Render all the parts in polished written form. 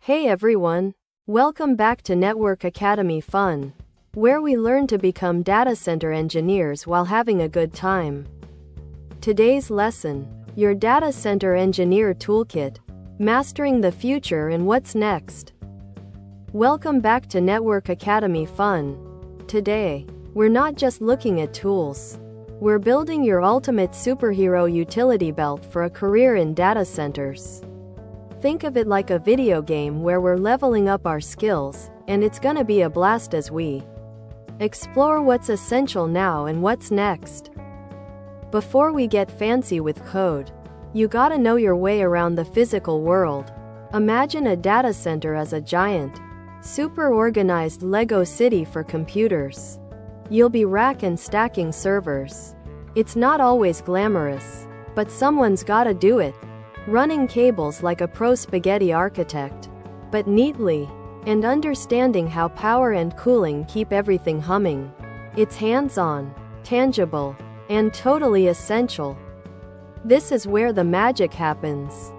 Hey everyone! Welcome back to Network Academy Fun, where we learn to become data center engineers while having a good time. Today's lesson, your data center engineer toolkit, mastering the future and what's next. Welcome back to Network Academy Fun. Today, we're not just looking at tools. We're building your ultimate superhero utility belt for a career in data centers. Think of it like a video game where we're leveling up our skills, and it's gonna be a blast as we explore what's essential now and what's next. Before we get fancy with code, you gotta know your way around the physical world. Imagine a data center as a giant, super organized Lego city for computers. You'll be rack and stacking servers. It's not always glamorous, but someone's gotta do it. Running cables like a pro spaghetti architect, but neatly, and understanding how power and cooling keep everything humming. It's hands-on, tangible, and totally essential. This is where the magic happens.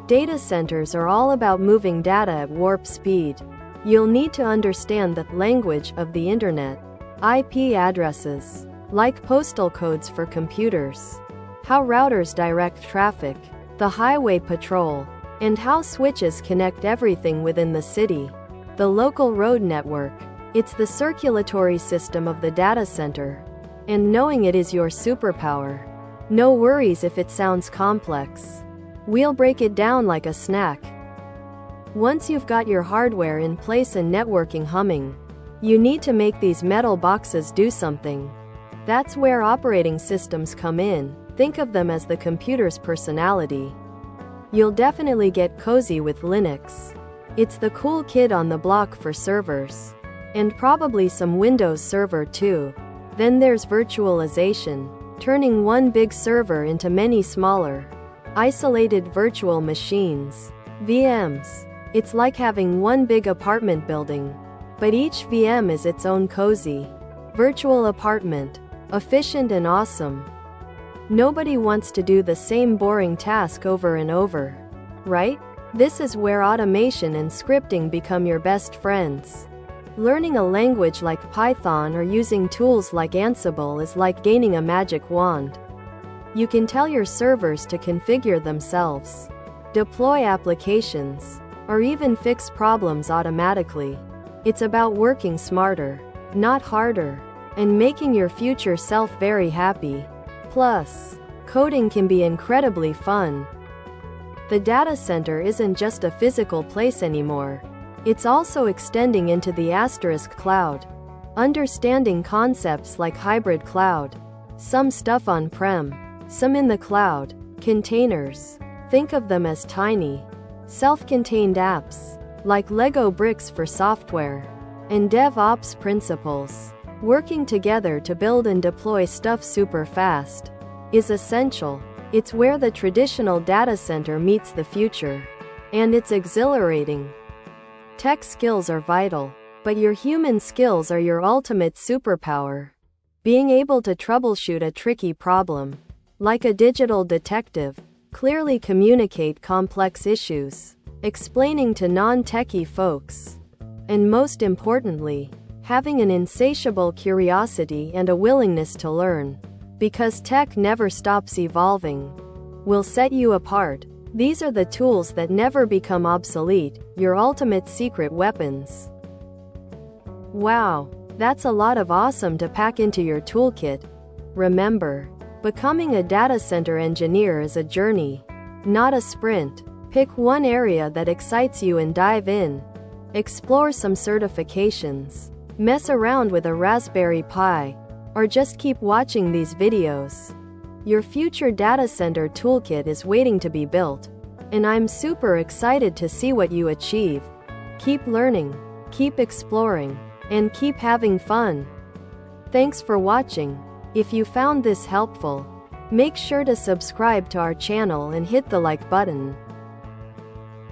Data centers are all about moving data at warp speed. You'll need to understand the language of the internet, IP addresses, like postal codes for computers, how routers direct traffic, the highway patrol, and how switches connect everything within the city. The local road network, it's the circulatory system of the data center. And knowing it is your superpower. No worries if it sounds complex. We'll break it down like a snack. Once you've got your hardware in place and networking humming, you need to make these metal boxes do something. That's where operating systems come in. Think of them as the computer's personality. You'll definitely get cozy with Linux. It's the cool kid on the block for servers. And probably some Windows Server too. Then there's virtualization, turning one big server into many smaller, isolated virtual machines, VMs. It's like having one big apartment building, but each VM is its own cozy virtual apartment, efficient and awesome. Nobody wants to do the same boring task over and over, right? This is where automation and scripting become your best friends. Learning a language like Python or using tools like Ansible is like gaining a magic wand. You can tell your servers to configure themselves, deploy applications, or even fix problems automatically. It's about working smarter, not harder, and making your future self very happy. Plus, coding can be incredibly fun. The data center isn't just a physical place anymore. It's also extending into the asterisk cloud. Understanding concepts like hybrid cloud, some stuff on-prem, some in the cloud, containers. Think of them as tiny, self-contained apps, like Lego bricks for software, and DevOps principles. Working together to build and deploy stuff super fast is essential. It's where the traditional data center meets the future. And it's exhilarating. Tech skills are vital, but your human skills are your ultimate superpower. Being able to troubleshoot a tricky problem, like a digital detective, clearly communicate complex issues, explaining to non-techie folks, and most importantly, having an insatiable curiosity and a willingness to learn, because tech never stops evolving, will set you apart. These are the tools that never become obsolete, your ultimate secret weapons. Wow, that's a lot of awesome to pack into your toolkit. Remember, becoming a data center engineer is a journey, not a sprint. Pick one area that excites you and dive in. Explore some certifications. Mess around with a Raspberry Pi, or just keep watching these videos. Your future data center toolkit is waiting to be built, and I'm super excited to see what you achieve. Keep learning, keep exploring, and keep having fun. Thanks for watching. If you found this helpful, make sure to subscribe to our channel and hit the like button.